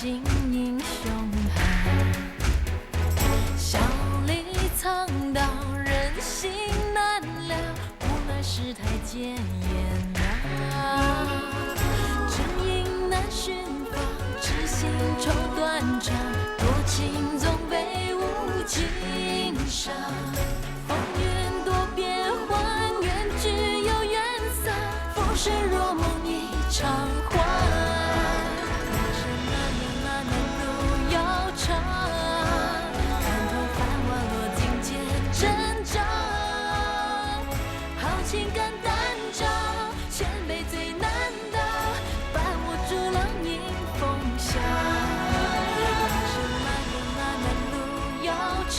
尽英雄汉。笑里藏刀，人心难料，无奈世态艰严啊。正义难寻访，痴心愁断肠，多情总被无情伤。风云多变幻，缘聚又缘散，浮生若梦一场幻。人生漫路遥长，看透繁华落尽皆挣扎。好情感单照，千杯最难倒，伴我逐浪迎风笑。人生漫路遥长。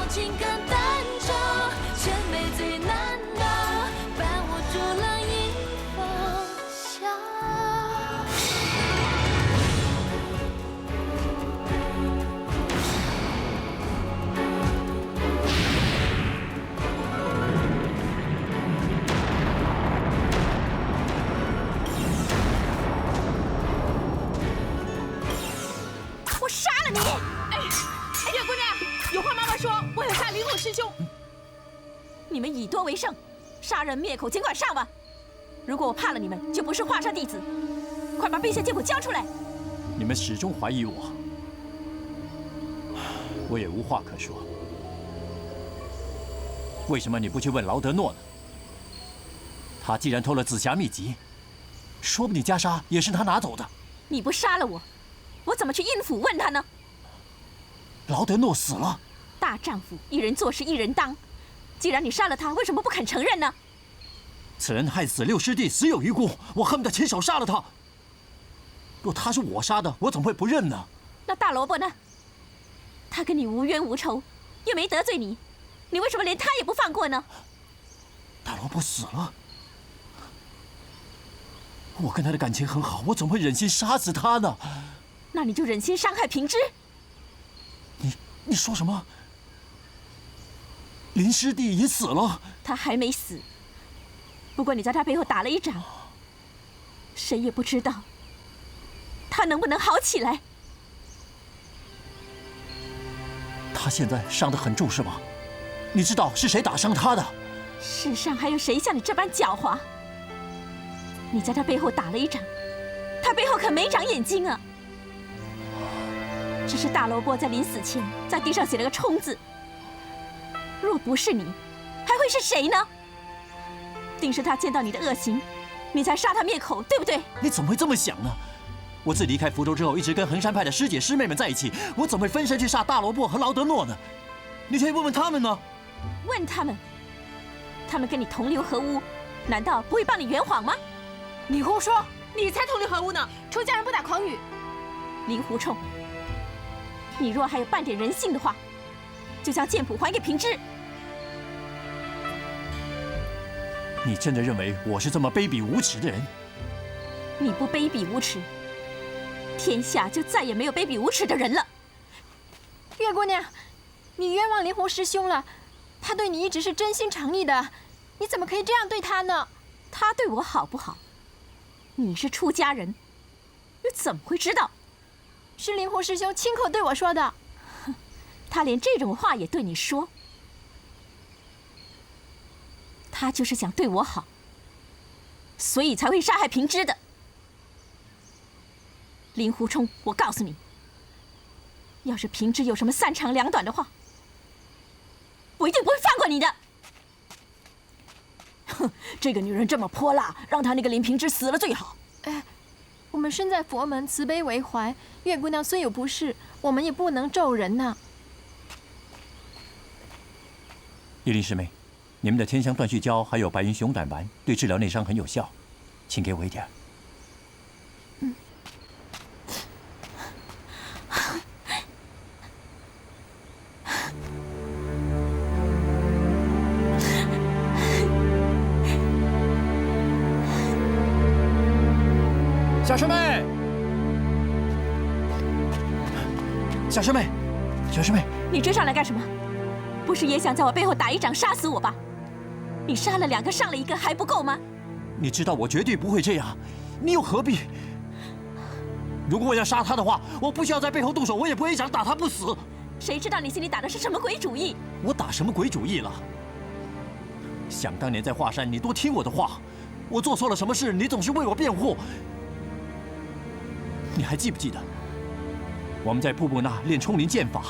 情感单照，千杯最难倒，伴我逐浪迎风笑。我杀了你！月姑娘，有话妈妈说，我要杀灵虎师兄。你们以多为胜，杀人灭口尽管上吧。如果我怕了你们，就不是华山弟子。快把陛下剑谱交出来！你们始终怀疑我，我也无话可说。为什么你不去问劳德诺呢？他既然偷了紫霞秘籍，说不定袈裟也是他拿走的。你不杀了我，我怎么去阴府问他呢？劳德诺死了。大丈夫一人做事一人当，既然你杀了他，为什么不肯承认呢？此人害死6师弟，死有余辜，我恨不得亲手杀了他。若他是我杀的，我怎么会不认呢？那大萝卜呢？他跟你无冤无仇，又没得罪你，你为什么连他也不放过呢？大萝卜死了，我跟他的感情很好，我怎么会忍心杀死他呢？那你就忍心伤害平之？你说什么？林师弟也死了？他还没死，不过你在他背后打了一掌，谁也不知道他能不能好起来。他现在伤得很重是吗？你知道是谁打伤他的？世上还有谁像你这般狡猾？你在他背后打了一掌，他背后可没长眼睛啊！只是大萝卜在临死前在地上写了个冲字。若不是你，还会是谁呢？定是他见到你的恶行，你才杀他灭口，对不对？你怎么会这么想呢？我自离开福州之后，一直跟衡山派的师姐师妹们在一起，我怎么会分身去杀大萝卜和劳德诺呢？你可以问问他们呢。问他们，他们跟你同流合污，难道不会帮你圆谎吗？你胡说，你才同流合污呢！出家人不打诳语。令狐冲，你若还有半点人性的话，就将剑谱还给平之。你真的认为我是这么卑鄙无耻的人？你不卑鄙无耻，天下就再也没有卑鄙无耻的人了。月姑娘，你冤枉灵狐师兄了，他对你一直是真心诚意的，你怎么可以这样对他呢？他对我好不好？你是出家人，又怎么会知道？是灵狐师兄亲口对我说的。哼，他连这种话也对你说，他就是想对我好，所以才会杀害平之的。令狐冲，我告诉你，要是平之有什么3长2短的话，我一定不会放过你的。哼，这个女人这么泼辣，让她那个林平之死了最好。哎，我们身在佛门，慈悲为怀。月姑娘虽有不是，我们也不能咒人呐。叶林师妹，你们的天香断续胶还有白云熊胆丸对治疗内伤很有效，请给我一点。小师妹，小师妹，小师妹，你追上来干什么？不是也想在我背后打一掌杀死我吧？你杀了2个，伤了1个还不够吗？你知道我绝对不会这样，你又何必？如果我要杀他的话，我不需要在背后动手，我也不会一掌打他不死。谁知道你心里打的是什么鬼主意？我打什么鬼主意了？想当年在华山，你多听我的话，我做错了什么事，你总是为我辩护。你还记不记得，我们在瀑布那练冲灵剑法？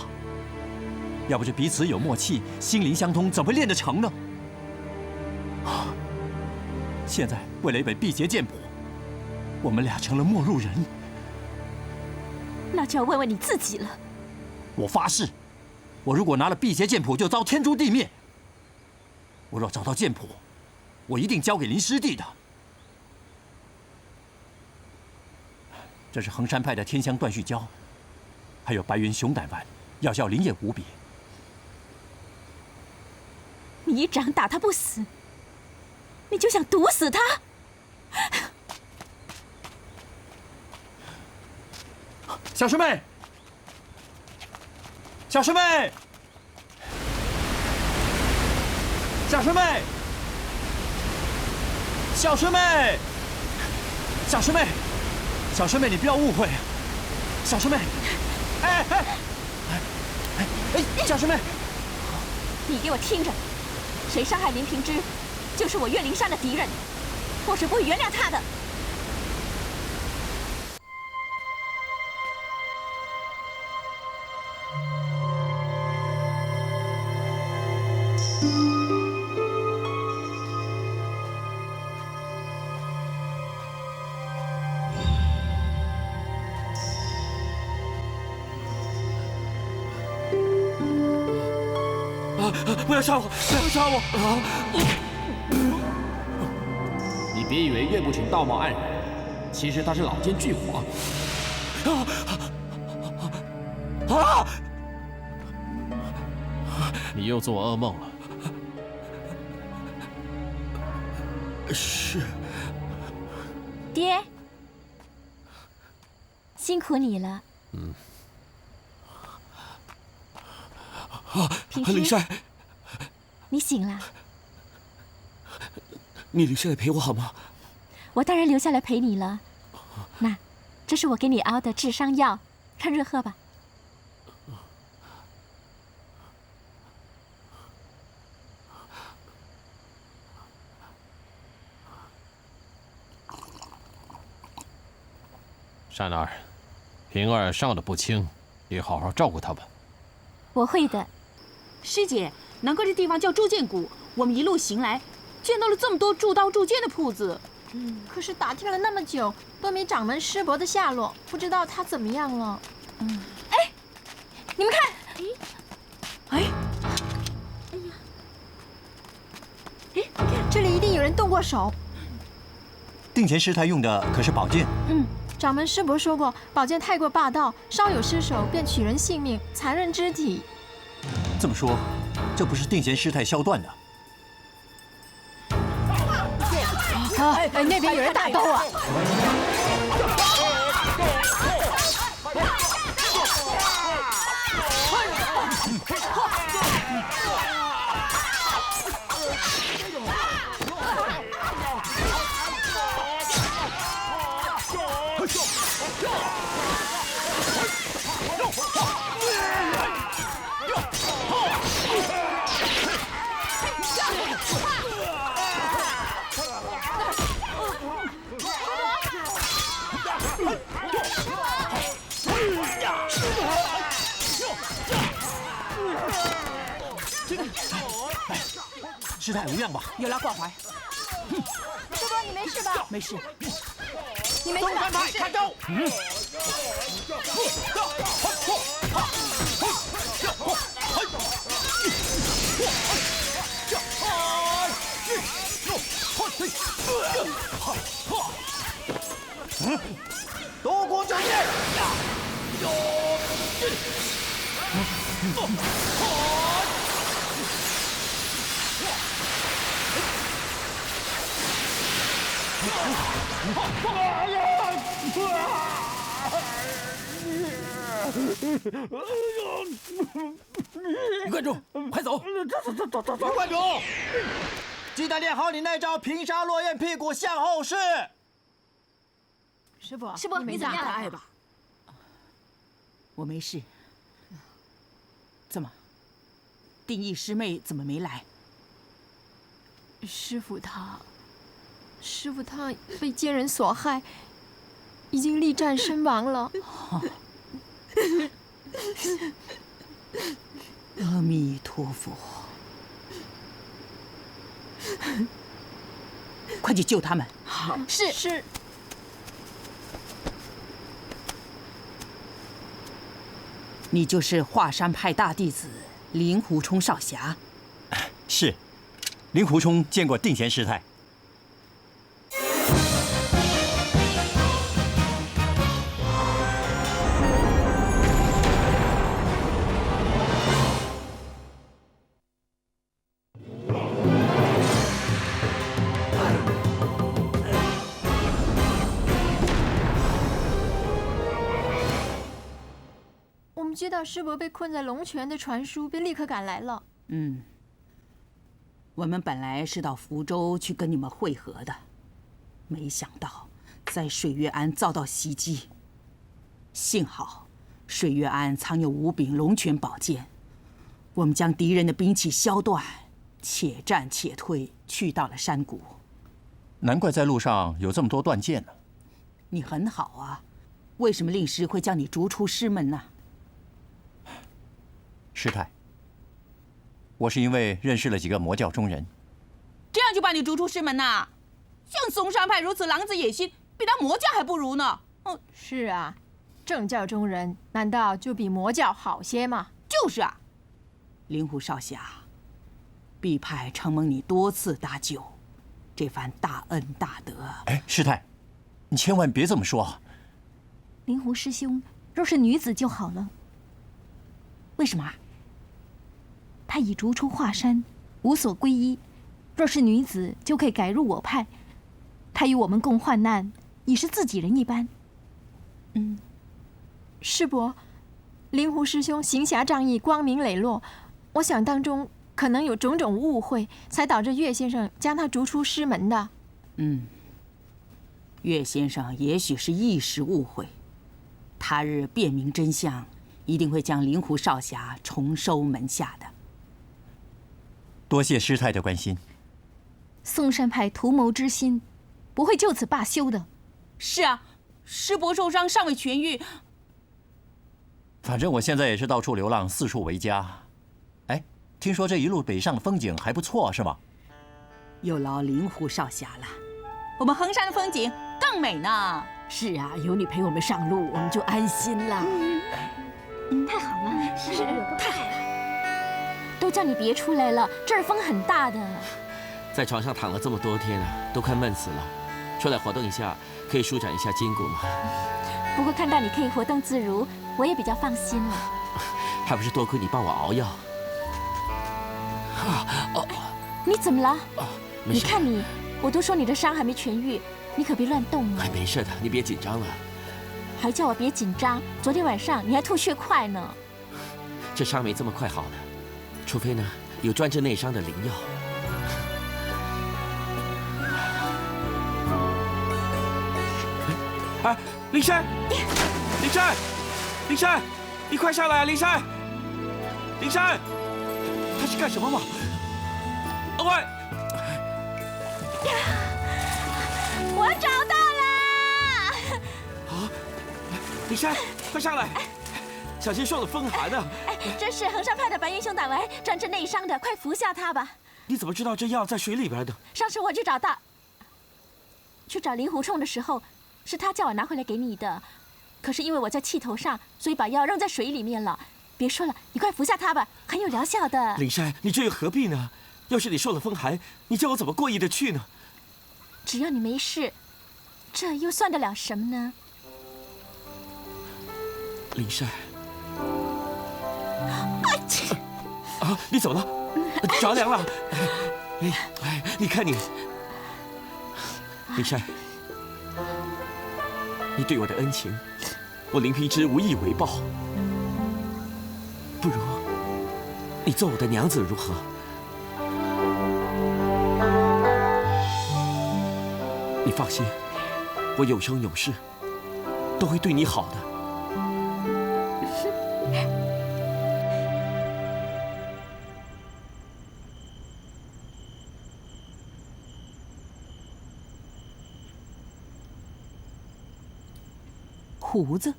要不是彼此有默契，心灵相通，怎么练得成呢？现在为了一本辟邪剑谱，我们俩成了陌路人。那就要问问你自己了。我发誓，我如果拿了辟邪剑谱，就遭天诛地灭。我若找到剑谱，我一定交给林师弟的。这是衡山派的天香断续胶，还有白云熊胆丸，药效灵验无比。你一掌打他不死，你就想毒死他？小师妹，小师妹，小师妹，小师妹，小师妹，小师妹，你不要误会，小师妹，哎，小师妹，你给我听着，谁伤害林平之，就是我岳灵山的敌人，我是不会原谅他的。不要杀我！不要杀我！你别以为岳不群道貌岸然，其实他是老奸巨猾。你又做噩梦了。是。爹，辛苦你了。平之，灵山，你醒了。你留下来陪我好吗？我当然留下来陪你了。那，这是我给你熬的治伤药，趁热喝吧。善儿，平儿伤得不轻，你好好照顾她吧。我会的。师姐，难怪这地方叫铸剑谷。我们一路行来，见到了这么多铸刀铸剑的铺子。可是打听了那么久，都没掌门师伯的下落，不知道他怎么样了。哎，你们看，哎，这里一定有人动过手。定前师太用的可是宝剑？掌门师伯说过，宝剑太过霸道，稍有失手便取人性命，残忍肢体。这么说，这不是定贤师太削断的？那边有人打斗啊！师太无恙吧？有劳挂怀。师伯，你没事吧？没事。你没事吧？没事。看招！夺国九剑！关主，快走！关主！记得练好你那招平沙落雁屁股向后式。师伯，师伯没你怎么样大碍吧？我没事。怎么？定义师妹怎么没来？师傅他被奸人所害，已经力战身亡了。阿弥陀佛！快去救他们！好，是。你就是华山派大弟子令狐冲少侠。是，令狐冲见过定贤师太。我们接到师伯被困在龙泉的传书，便立刻赶来了。我们本来是到福州去跟你们会合的，没想到在水月庵遭到袭击。幸好水月庵藏有5柄龙泉宝剑，我们将敌人的兵器削断，且战且退，去到了山谷。难怪在路上有这么多断剑呢。你很好啊，为什么令师会将你逐出师门呢？师太，我是因为认识了几个魔教中人，这样就把你逐出师门呐？像嵩山派如此狼子野心，比他魔教还不如呢。是啊，正教中人难道就比魔教好些吗？就是啊，令狐少侠，敝派承蒙你多次搭救，这番大恩大德。哎，师太，你千万别这么说。令狐师兄若是女子就好了。为什么？她已逐出华山，无所归依。若是女子，就可以改入我派。她与我们共患难，已是自己人一般。师伯，令狐师兄行侠仗义，光明磊落，我想当中可能有种种误会，才导致岳先生将他逐出师门的。岳先生也许是一时误会，他日辨明真相，一定会将令狐少侠重收门下的。多谢师太的关心。嵩山派图谋之心，不会就此罢休的。是啊，师伯受伤尚未痊愈。反正我现在也是到处流浪，四处为家。哎，听说这一路北上的风景还不错，是吗？有劳令狐少侠了，我们衡山的风景更美呢。是啊，有你陪我们上路，我们就安心了。太好了，是太好了。都叫你别出来了，这儿风很大的。在床上躺了这么多天了，都快闷死了。出来活动一下，可以舒展一下筋骨嘛。不过看到你可以活动自如，我也比较放心了。还不是多亏你帮我熬药。你怎么了？没事。你看你，我都说你的伤还没痊愈，你可别乱动啊。没事的，你别紧张了。还叫我别紧张，昨天晚上你还吐血块呢。这伤没这么快好的，除非呢有专治内伤的灵药。哎，灵山，灵山，灵山，你快上来啊！灵山，灵山，他是干什么嘛？喂！我找到了！啊，灵山，快上来！小心受了风寒啊！这是衡山派的白云兄打来，专治内伤的，快服下它吧。你怎么知道这药在水里边的？上次我去找令狐冲的时候，是他叫我拿回来给你的。可是因为我在气头上，所以把药扔在水里面了。别说了，你快服下它吧，很有疗效的。灵山，你这又何必呢？要是你受了风寒，你叫我怎么过意得去呢？只要你没事，这又算得了什么呢？灵山，啊，你怎么了？着凉了？哎，你看你，灵山，你对我的恩情，我林平之无以为报。不如你做我的娘子如何？你放心，我有生有世都会对你好的。胡子，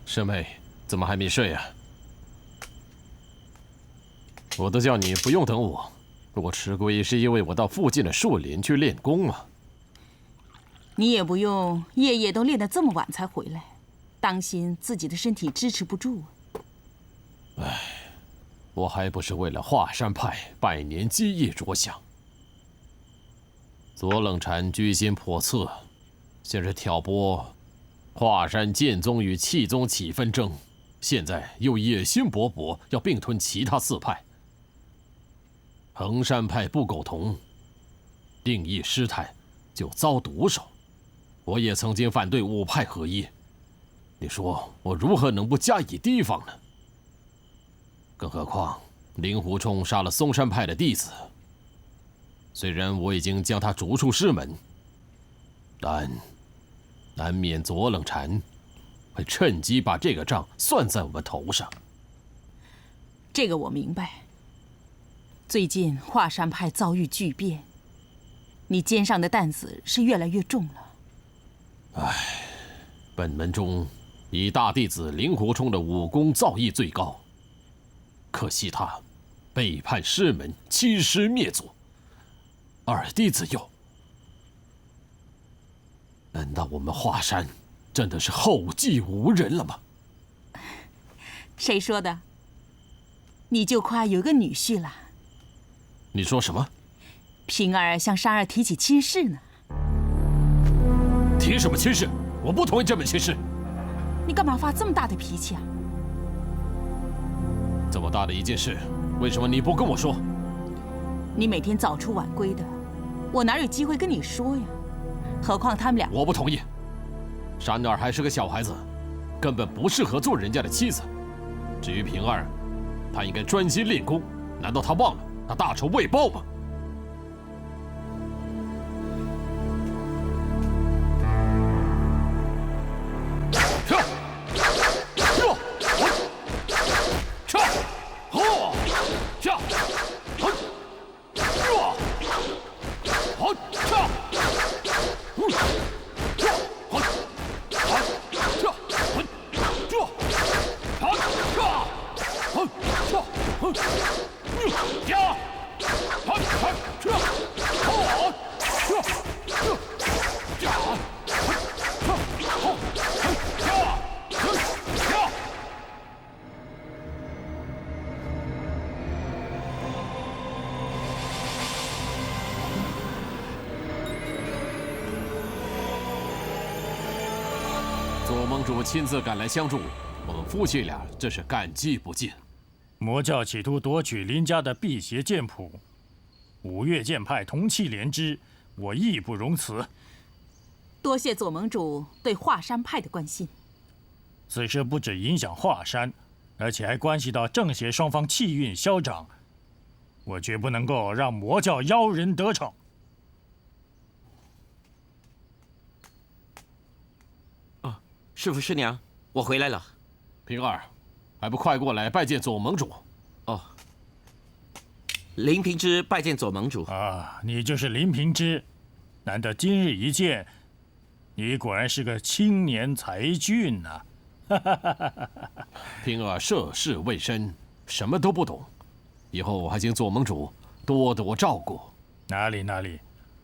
师妹，怎么还没睡啊？我都叫你不用等我，我迟归是因为我到附近的树林去练功嘛。你也不用夜夜都练得这么晚才回来，当心自己的身体支持不住。我还不是为了华山派百年基业着想。左冷禅居心叵测，先是挑拨华山剑宗与气宗起纷争，现在又野心勃勃，要并吞其他4派。衡山派不苟同，定义失态，就遭毒手。我也曾经反对5派合一，你说我如何能不加以提防呢？更何况令狐冲杀了嵩山派的弟子。虽然我已经将他逐出师门，但难免左冷禅会趁机把这个账算在我们头上。这个我明白。最近华山派遭遇巨变，你肩上的担子是越来越重了。本门中以大弟子令狐冲的武功造诣最高，可惜他背叛师门，欺师灭祖。二弟子又，难道我们华山真的是后继无人了吗？谁说的？你就快有个女婿了。你说什么？平儿向珊儿提起亲事呢。提什么亲事？我不同意这门亲事。你干嘛发这么大的脾气啊？这么大的一件事，为什么你不跟我说？你每天早出晚归的，我哪有机会跟你说呀？何况他们俩……我不同意。珊儿还是个小孩子，根本不适合做人家的妻子。至于平儿，她应该专心练功。难道她忘了她大仇未报吗？左盟主亲自赶来相助，我们夫妻俩真是感激不尽。魔教企图夺取林家的辟邪剑谱，五岳剑派同气连枝，我义不容辞。多谢左盟主对华山派的关心。此事不只影响华山，而且还关系到正邪双方气运消长，我绝不能够让魔教妖人得逞。师父师娘，我回来了。平儿，还不快过来拜见左盟主？哦，林平之拜见左盟主。啊，你就是林平之，难得今日一见，你果然是个青年才俊呐！平儿涉世未深，什么都不懂，以后还请左盟主多多照顾。哪里，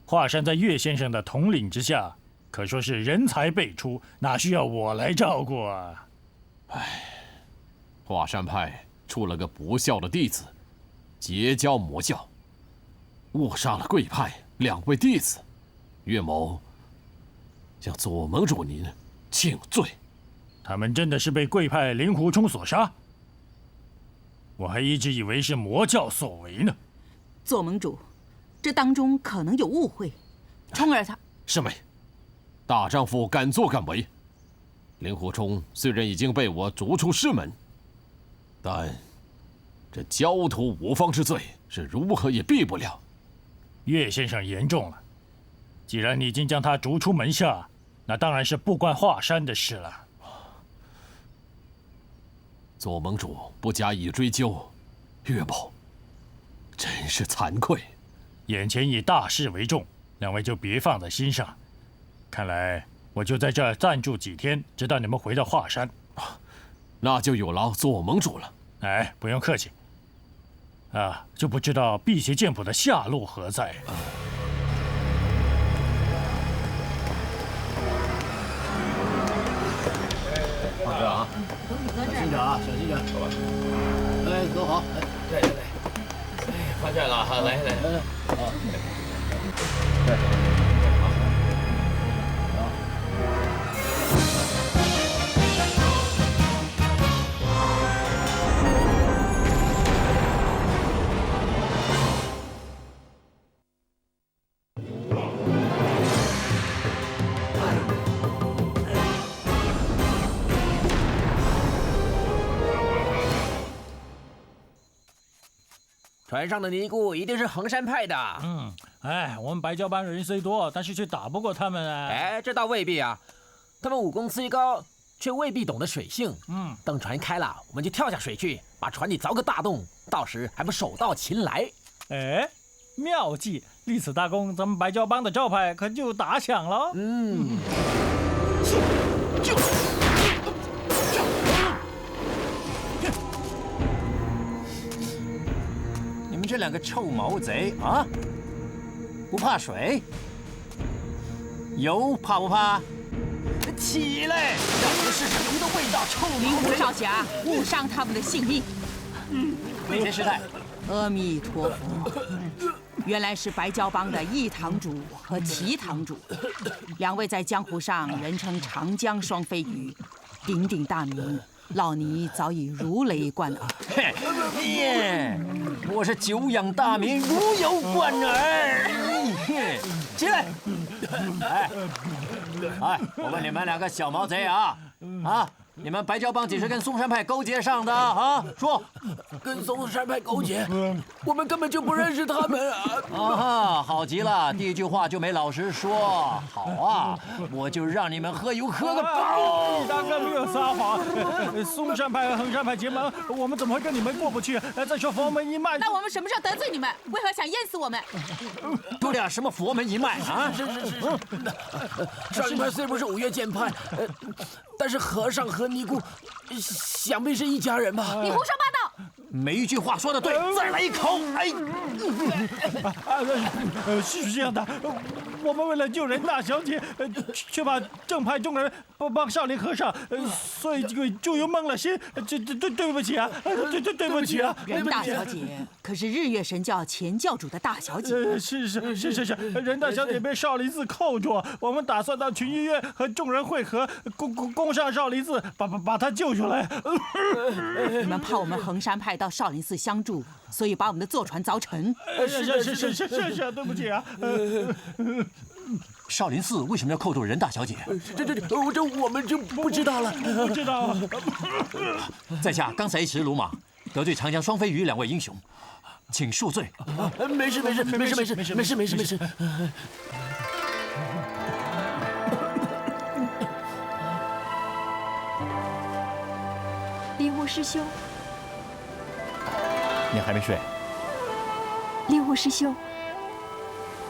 华山在岳先生的统领之下，可说是人才辈出，哪需要我来照顾啊？华山派出了个不孝的弟子，结交魔教，误杀了贵派2位弟子，岳某向左盟主您请罪。他们真的是被贵派令狐冲所杀？我还一直以为是魔教所为呢。左盟主，这当中可能有误会。冲儿他……师妹，大丈夫敢作敢为。令狐冲虽然已经被我逐出师门，但这焦土五方之罪是如何也避不了。岳先生言重了，既然你已经将他逐出门下，那当然是不关华山的事了。左盟主不加以追究，岳某真是惭愧。眼前以大事为重，两位就别放在心上。看来我就在这儿暂住几天，直到你们回到华山。那就有劳左盟主了。哎，不用客气。就不知道辟邪剑谱的下落何在。放这啊，小心点啊，小心点。走吧。哎，走好。对。哎，放这了，好，来。好。对。船上的尼姑一定是衡山派的。我们白蛟班人虽多，但是却打不过他们啊。哎，这倒未必啊，他们武功虽高，却未必懂得水性。等船开了，我们就跳下水去，把船底凿个大洞，到时还不手到擒来？哎，妙计！立此大功，咱们白蛟帮的招牌可就打响了。你们这两个臭毛贼啊，不怕水？油怕不怕？起来，让我们试试油的味道！臭灵狐少侠，勿伤他们的性命。面前师太，阿弥陀佛。原来是白蛟帮的一堂主和齐堂主，两位在江湖上人称长江双飞鱼，鼎鼎大名。老尼早已如雷贯耳。我是久仰大名，如有贯耳。起来！我问你们两个小毛贼啊，你们白蛟帮几时跟嵩山派勾结上的啊？说，跟嵩山派勾结？我们根本就不认识他们啊！好极了，第一句话就没老实说。好啊，我就让你们喝油喝个饱。你大哥没有撒谎，嵩山派和衡山派结盟，我们怎么会跟你们过不去？再说佛门一脉，那我们什么时候得罪你们？为何想淹死我们？有点什么佛门一脉啊？是。少林派虽不是五岳剑派，但是和尚和尼姑，想必是一家人吧？你胡说八道！每一句话说的对，再来一口！是这样的，我们为了救人大小姐，却把正派众人帮少林和尚，所以就又蒙了心。对不起啊，对不起啊！任大小姐可是日月神教前教主的大小姐。是，任大小姐被少林寺扣住，我们打算到群医院和众人会合，攻上少林寺，把她救出来。你们怕我们衡山派到少林寺相助，所以把我们的坐船凿沉。是，对不起啊。少林寺为什么要扣住任大小姐？这我们就不知道了。不知道。在下刚才一时鲁莽，得罪长江双飞鱼两位英雄，请恕罪。没事。令狐师兄，你还没睡？令狐师兄，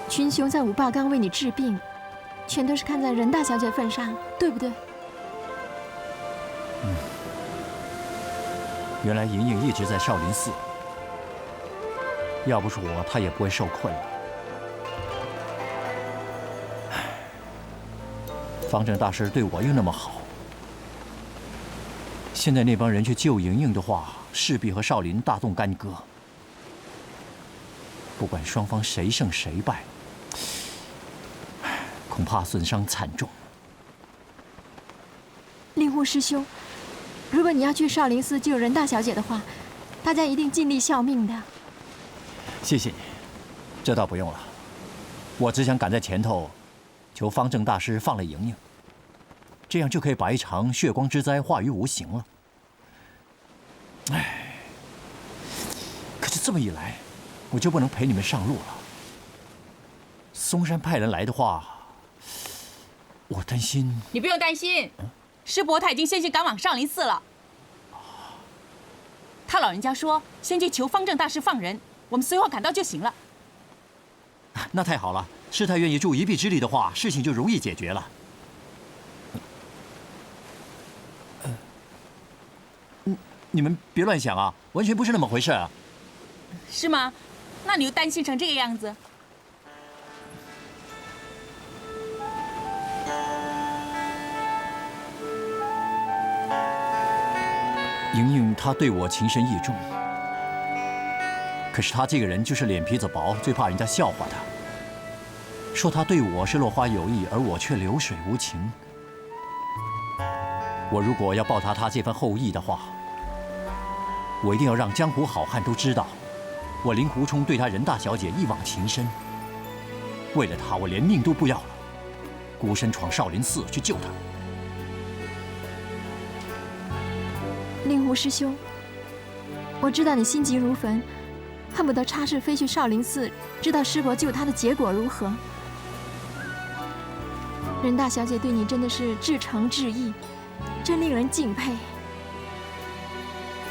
群雄在五霸岗为你治病，全都是看在任大小姐份上，对不对？原来莹莹一直在少林寺，要不是我，她也不会受困了。方正大师对我又那么好，现在那帮人去救莹莹的话，势必和少林大动干戈。不管双方谁胜谁败，恐怕损伤惨重。令狐师兄，如果你要去少林寺救任大小姐的话，大家一定尽力效命的。谢谢你，这倒不用了。我只想赶在前头，求方正大师放了莹莹，这样就可以把一场血光之灾化于无形了。这么一来，我就不能陪你们上路了。嵩山派人来的话，我担心。你不用担心，师伯他已经先去赶往少林寺了。他老人家说，先去求方正大师放人，我们随后赶到就行了。那太好了，师太愿意助一臂之力的话，事情就容易解决了。你们别乱想啊，完全不是那么回事啊。是吗？那你又担心成这个样子？莹莹她对我情深意重，可是她这个人就是脸皮子薄，最怕人家笑话她，说她对我是落花有意，而我却流水无情。我如果要报答她这份厚意的话，我一定要让江湖好汉都知道，我令狐冲对她任大小姐一往情深。为了她，我连命都不要了，孤身闯少林寺去救她。令狐师兄，我知道你心急如焚，恨不得插翅飞去少林寺，知道师伯救他的结果如何。任大小姐对你真的是至诚至义，真令人敬佩。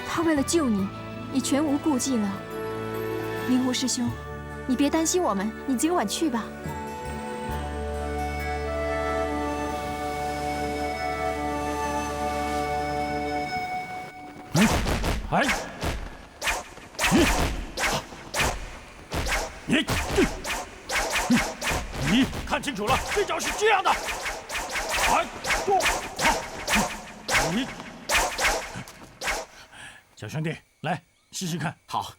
她为了救你，已全无顾忌了。令狐师兄，你别担心我们，你今晚去吧。哎，你看清楚了，这招是这样的。哎，你，小兄弟，来试试看。好。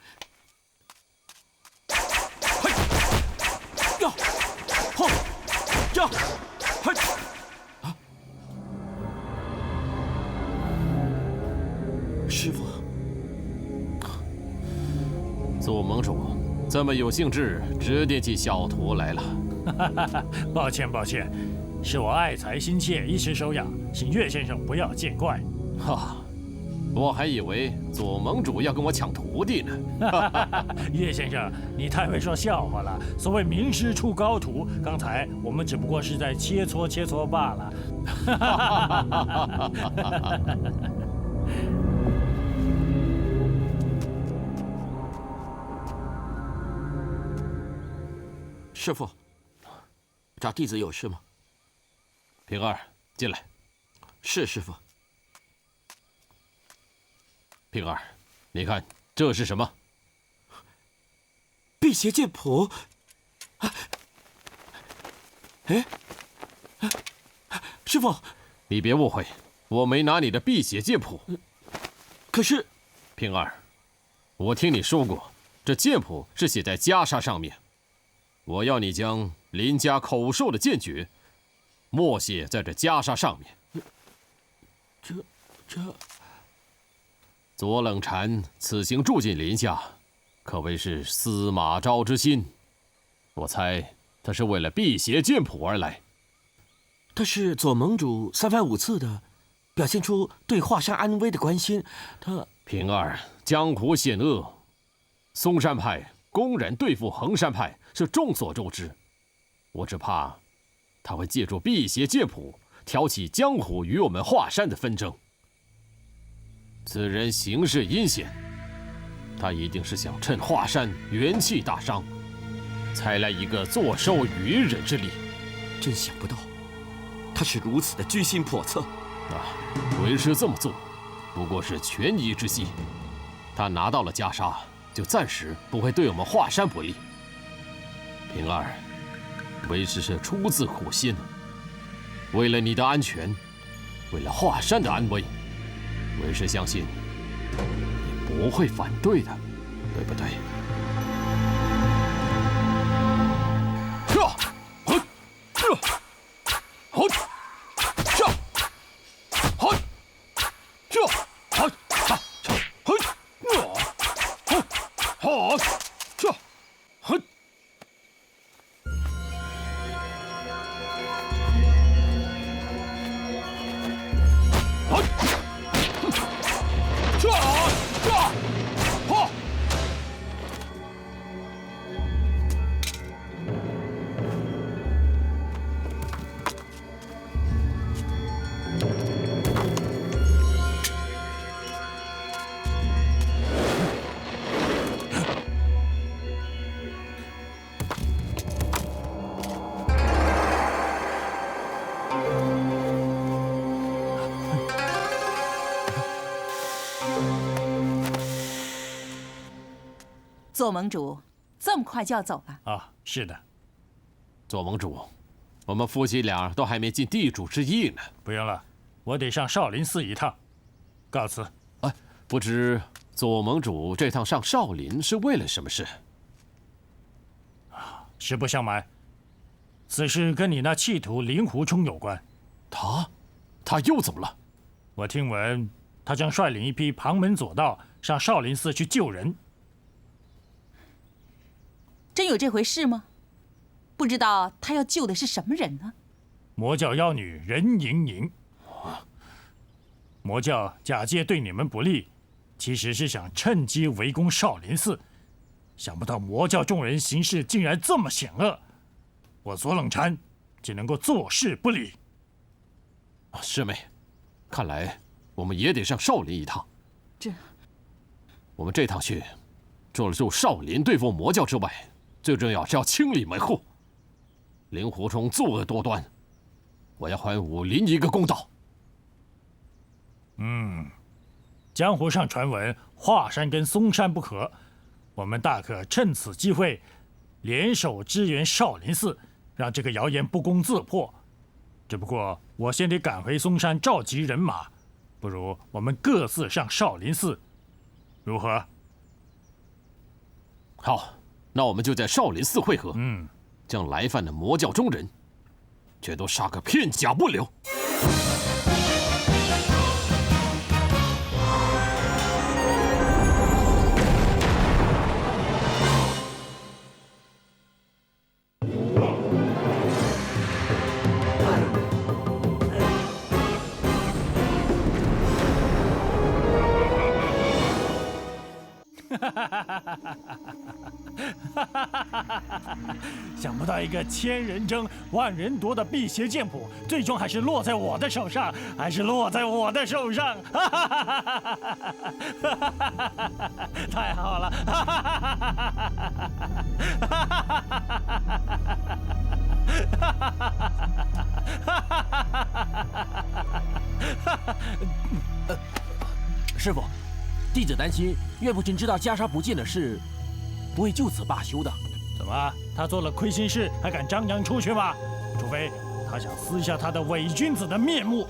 师傅，左盟主这么有兴致，指点起小徒来了。抱歉，是我爱才心切，一时手痒，请岳先生不要见怪。哈，我还以为左盟主要跟我抢徒弟呢。岳先生，你太会说笑话了。所谓名师出高徒，刚才我们只不过是在切磋罢了。师傅，找弟子有事吗？平儿，进来。是师傅。平儿，你看这是什么？辟邪剑谱。哎，师傅，你别误会，我没拿你的辟邪剑谱。可是，平儿，我听你说过，这剑谱是写在袈裟上面。我要你将林家口授的剑诀默写在这袈裟上面。这，左冷禅此行住进林家，可谓是司马昭之心。我猜他是为了辟邪剑谱而来。但是左盟主三番五次的表现出对华山安危的关心，他平儿，江湖险恶，嵩山派公然对付衡山派是众所周知，我只怕他会借助辟邪剑谱挑起江湖与我们华山的纷争。此人行事阴险，他一定是想趁华山元气大伤，才来一个坐收渔人之利。真想不到，他是如此的居心叵测。为师这么做，不过是权宜之计。他拿到了袈裟，就暂时不会对我们华山不利。平儿，为师是出自苦心，为了你的安全，为了华山的安危，为师相信你不会反对的，对不对？左盟主，这么快就要走了？啊，是的。左盟主，我们夫妻俩都还没尽地主之谊呢。不用了，我得上少林寺一趟。告辞。哎，不知左盟主这趟上少林是为了什么事？实不相瞒，此事跟你那弃徒令狐冲有关。他又怎么了？我听闻他将率领一批旁门左道上少林寺去救人。真有这回事吗？不知道他要救的是什么人呢？魔教妖女任盈盈。魔教假借对你们不利，其实是想趁机围攻少林寺。想不到魔教众人行事竟然这么险恶，我左冷禅只能够坐视不理。师妹，看来我们也得上少林一趟。我们这趟去，除了救少林对付魔教之外，最重要是要清理门户。令狐冲作恶多端，我要还武林一个公道。江湖上传闻华山跟嵩山不和，我们大可趁此机会联手支援少林寺，让这个谣言不攻自破。只不过我先得赶回嵩山召集人马，不如我们各自上少林寺，如何？好，那我们就在少林寺会合。将来犯的魔教中人，全都杀个片甲不留。想不到一个千人争、万人夺的辟邪剑谱，最终还是落在我的手上，太好了！师傅，弟子担心岳不群知道袈裟不见的事，不会就此罢休的。怎么？他做了亏心事，还敢张扬出去吗？除非他想撕下他的伪君子的面目。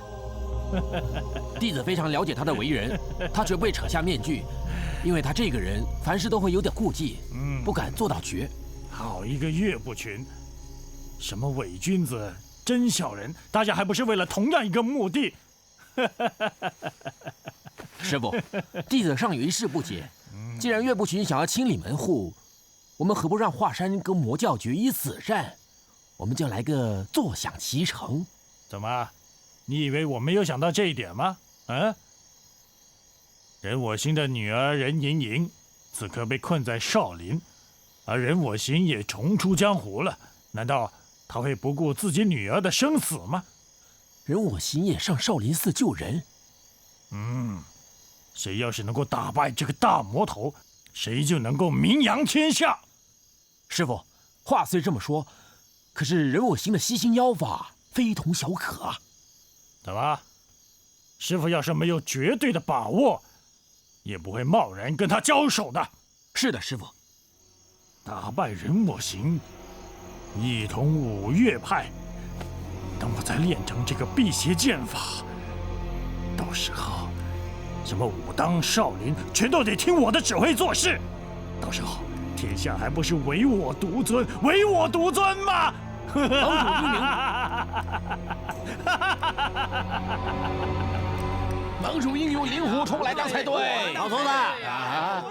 弟子非常了解他的为人，他绝不会扯下面具，因为他这个人凡事都会有点顾忌，不敢做到绝。好一个岳不群，什么伪君子、真小人，大家还不是为了同样一个目的？师傅，弟子尚有一事不解，既然岳不群想要清理门户，我们何不让华山跟魔教决一死战？我们就来个坐享其成。怎么？你以为我没有想到这一点吗？任我行的女儿任盈盈，此刻被困在少林，而任我行也重出江湖了。难道他会不顾自己女儿的生死吗？任我行也上少林寺救人。谁要是能够打败这个大魔头，谁就能够名扬天下。师傅，话虽这么说，可是任我行的吸星妖法非同小可啊。怎么？师傅要是没有绝对的把握，也不会贸然跟他交手的。是的，师傅。打败任我行，一统五岳派。等我再练成这个辟邪剑法，到时候什么武当、少林，全都得听我的指挥做事。到时候天下还不是唯我独尊，唯我独尊吗？盟主英明。盟主应由令狐冲来当才对。老头子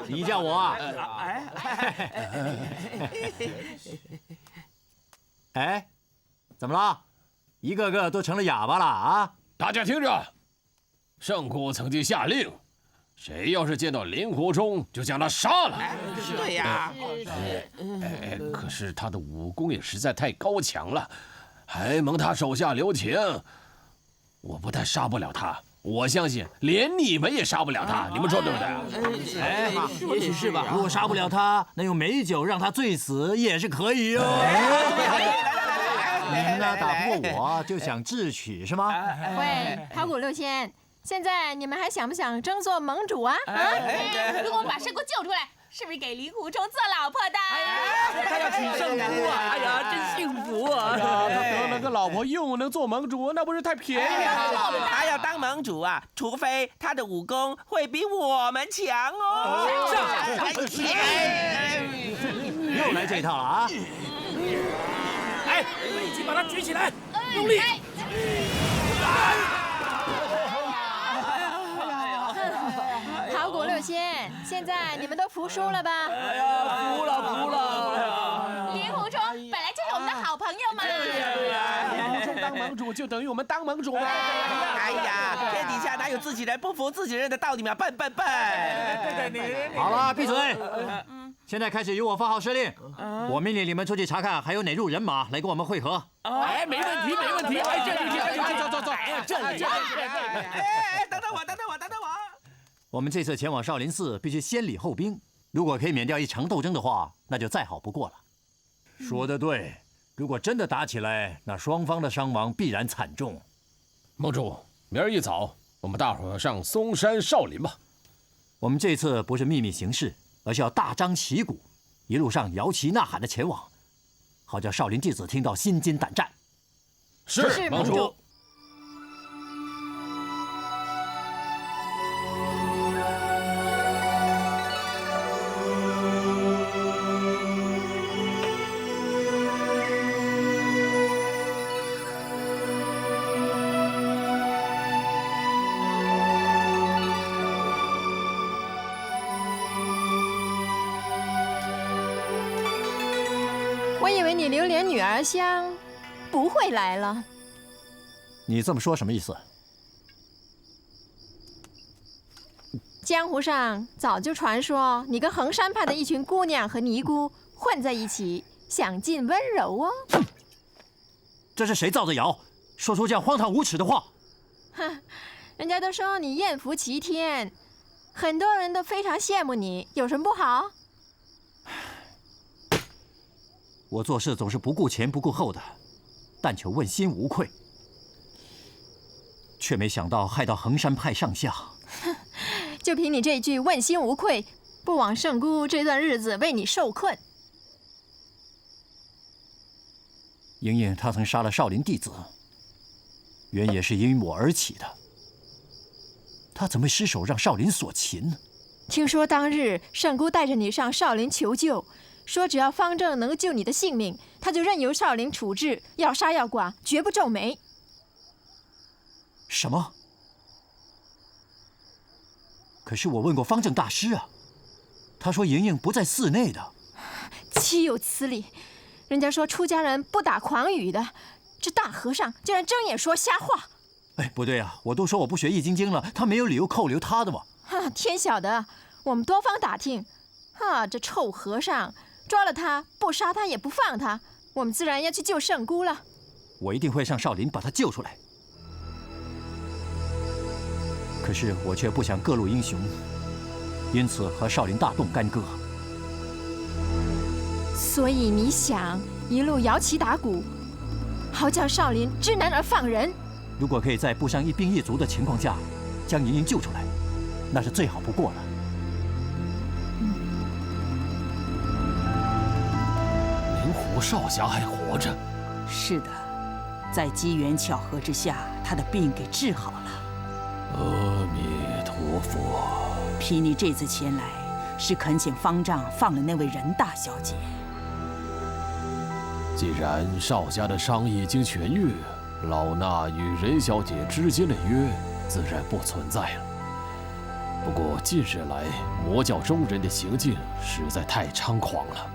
你叫我啊？哎，怎么了？一个个都成了哑巴了啊！大家听着，圣姑曾经下令，谁要是见到令狐冲，就将他杀了。对呀。可是他的武功也实在太高强了，还蒙他手下留情。我不但杀不了他，我相信连你们也杀不了他。你们说对不对？也许是吧。如果杀不了他，那用美酒让他醉死也是可以哦。你们呢，打不过我就想智取是吗？喂，考古6000，现在你们还想不想争做盟主啊？如果我们把圣姑救出来，是不是给令狐冲做老婆的？他要娶圣姑啊！哎呀，真幸福啊！他得了个老婆又能做盟主，那不是太便宜他了？他要当盟主啊，除非他的武功会比我们强哦。又来这一套了啊！哎，一起把他举起来，用力！好古六仙，现在你们都服输了吧？哎呀，服了！令狐冲本来就是我们的好朋友嘛。令狐冲当盟主就等于我们当盟主嘛。哎呀，天底下哪有自己人不服自己人的道理嘛？笨！好了，闭嘴！现在开始由我发号施令，我命令你们出去查看还有哪路人马来跟我们会合。哎，没问题，没问题！哎，这里，走！哎，这里！等等我！我们这次前往少林寺必须先礼后兵，如果可以免掉一场斗争的话，那就再好不过了。说得对，如果真的打起来，那双方的伤亡必然惨重。盟主，明儿一早，我们大伙上嵩山少林吧。我们这次不是秘密行事，而是要大张旗鼓，一路上摇旗呐喊的前往，好叫少林弟子听到心惊胆战。是，盟主。我以为你留连女儿香不会来了。你这么说什么意思？江湖上早就传说你跟衡山派的一群姑娘和尼姑混在一起，享尽温柔哦。这是谁造的谣，说出这样荒唐无耻的话？哼，人家都说你艳福齐天，很多人都非常羡慕你，有什么不好？我做事总是不顾前不顾后的，但求问心无愧，却没想到害到衡山派上下。就凭你这句问心无愧，不枉圣姑这段日子为你受困。莹莹她曾杀了少林弟子，原也是因我而起的，她怎么会失手让少林所擒呢？听说当日圣姑带着你上少林求救，说只要方正能救你的性命，他就任由少林处置，要杀要剐，绝不皱眉。什么？可是我问过方正大师啊，他说莹莹不在寺内的。岂有此理！人家说出家人不打诳语的，这大和尚竟然睁眼说瞎话。哎，不对啊，我都说我不学易筋经了，他没有理由扣留他的嘛。哈，天晓得，我们多方打听，这臭和尚抓了他，不杀他也不放他，我们自然要去救圣姑了。我一定会上少林把他救出来。可是我却不想各路英雄，因此和少林大动干戈。所以你想一路摇旗打鼓，好叫少林知难而放人。如果可以在不伤一兵一卒的情况下将莹莹救出来，那是最好不过了。灵狐少侠还活着？是的，在机缘巧合之下，他的病给治好了。阿弥陀佛。睥睨这次前来，是恳请方丈放了那位任大小姐。既然少侠的伤已经痊愈，老衲与任小姐之间的约自然不存在了。不过近日来魔教中人的行径实在太猖狂了，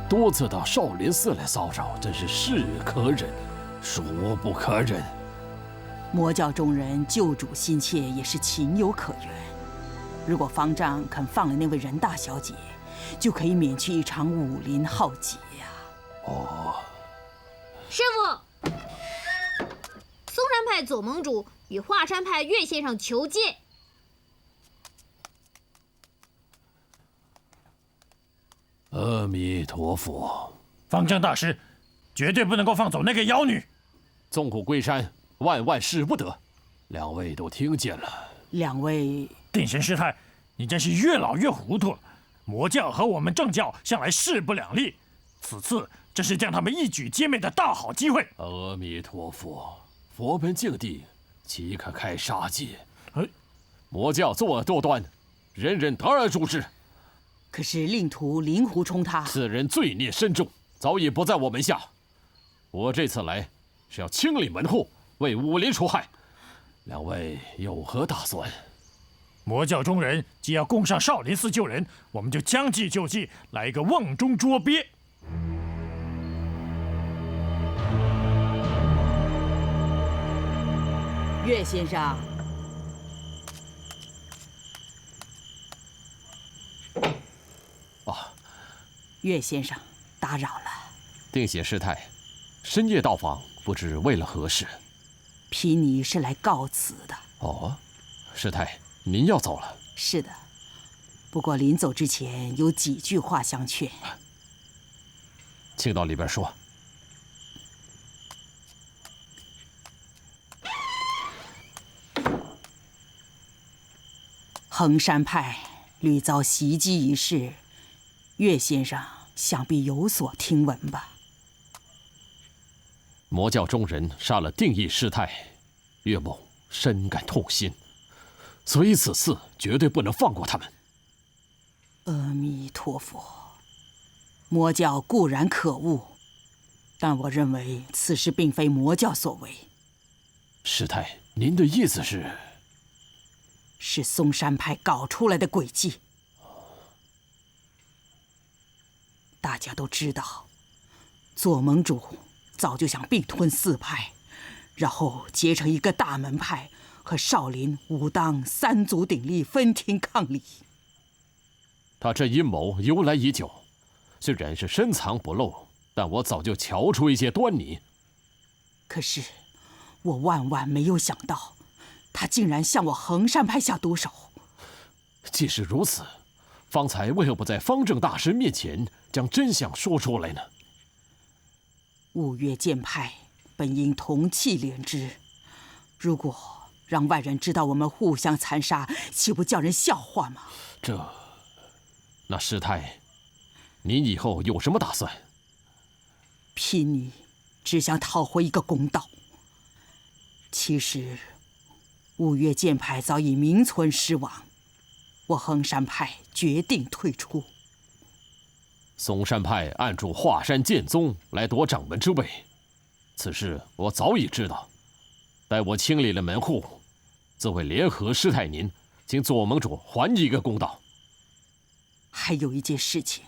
多次到少林寺来骚扰，真是是可忍，孰不可忍。魔教中人救主心切，也是情有可原。如果方丈肯放了那位任大小姐，就可以免去一场武林浩劫呀。哦，师傅，嵩山派左盟主与华山派岳先生求见。阿弥陀佛。方丈大师，绝对不能够放走那个妖女。纵虎归山，万万使不得。两位都听见了。两位定神师太，你真是越老越糊涂了。魔教和我们正教向来势不两立，此次这是将他们一举歼灭的大好机会。阿弥陀佛，佛门净地，岂可开杀戒？魔教作恶多端，人人得而诛之。可是令徒令狐冲他，此人罪孽深重，早已不在我门下。我这次来是要清理门户，为武林除害。两位有何打算？魔教中人既要攻上少林寺救人，我们就将计就计，来一个瓮中捉鳖。岳先生，岳先生，打扰了。定显师太，深夜到访，不知为了何事？睥睨是来告辞的。哦，师太，您要走了？是的，不过临走之前有几句话相劝。请到里边说。衡山派屡遭袭击一事，岳先生想必有所听闻吧？魔教中人杀了定义师太，岳某深感痛心，所以此次绝对不能放过他们。阿弥陀佛，魔教固然可恶，但我认为此事并非魔教所为。师太，您的意思是？是嵩山派搞出来的诡计。大家都知道，左盟主早就想并吞四派，然后结成一个大门派，和少林、武当三足鼎立，分庭抗礼。他这阴谋由来已久，虽然是深藏不露，但我早就瞧出一些端倪。可是，我万万没有想到，他竟然向我衡山派下毒手。既是如此，方才为何不在方正大师面前将真相说出来呢？五岳剑派本应同气连枝，如果让外人知道我们互相残杀，岂不叫人笑话吗？那师太，您以后有什么打算？睥睨只想讨回一个公道。其实，五岳剑派早已名存实亡，我衡山派决定退出。嵩山派暗助华山剑宗来夺掌门之位，此事我早已知道。待我清理了门户，自会联合师太您，请左盟主还一个公道。还有一件事情，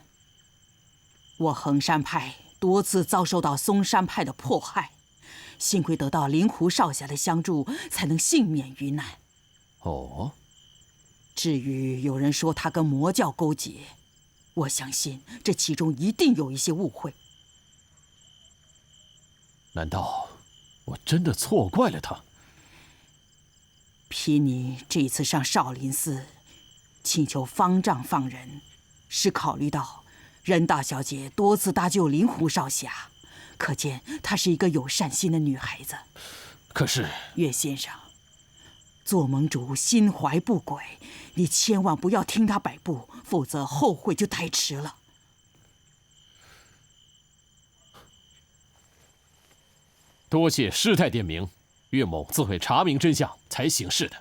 我衡山派多次遭受到嵩山派的迫害，幸亏得到灵狐少侠的相助，才能幸免于难。哦。至于有人说他跟魔教勾结，我相信这其中一定有一些误会。难道我真的错怪了他？睥睨这次上少林寺，请求方丈放人，是考虑到任大小姐多次搭救灵狐少侠，可见她是一个有善心的女孩子。可是，岳先生，左盟主心怀不轨，你千万不要听他摆布，否则后悔就太迟了。多谢师太点名，岳某自会查明真相，才行事的。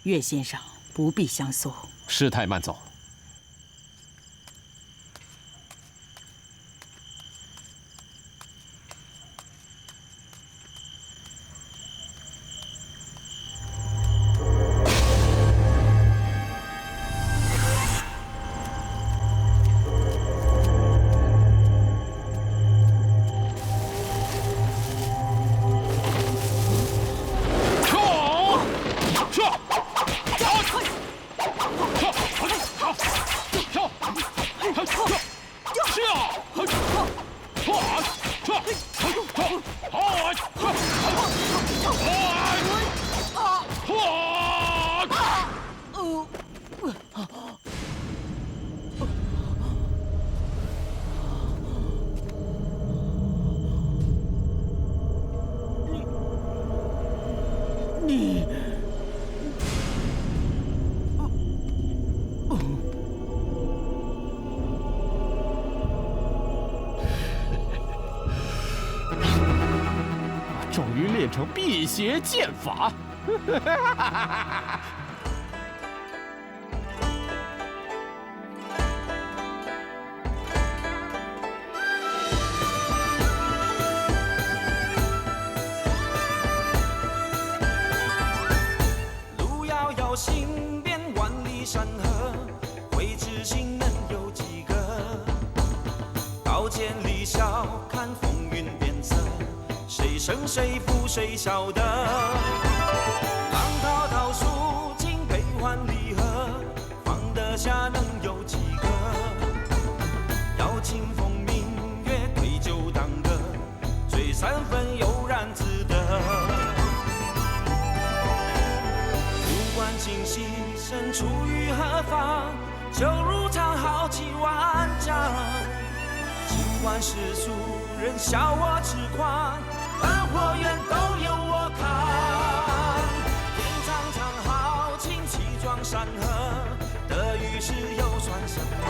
岳先生不必相送。师太慢走。你。终于练成辟邪剑法！路遥遥，行遍万里山河，会知行能有几个？刀剑离晓，看风云变色。谁胜谁负谁晓得？浪滔滔数尽悲欢离合，放得下能有几个？要清风明月对酒当歌，醉三分悠然自得。不管今夕身处于何方，就如常豪气万丈。尽管世俗人笑我痴狂，恩或怨都由我扛。天苍苍，豪情气壮山河，得与失又算什么？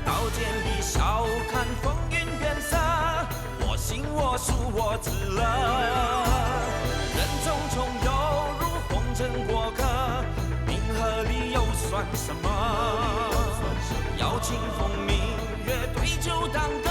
刀剑离晓，看风云变色，我行我素，我自乐。人匆匆，犹如红尘过客，名和利又算什么？要清风明月对酒当歌。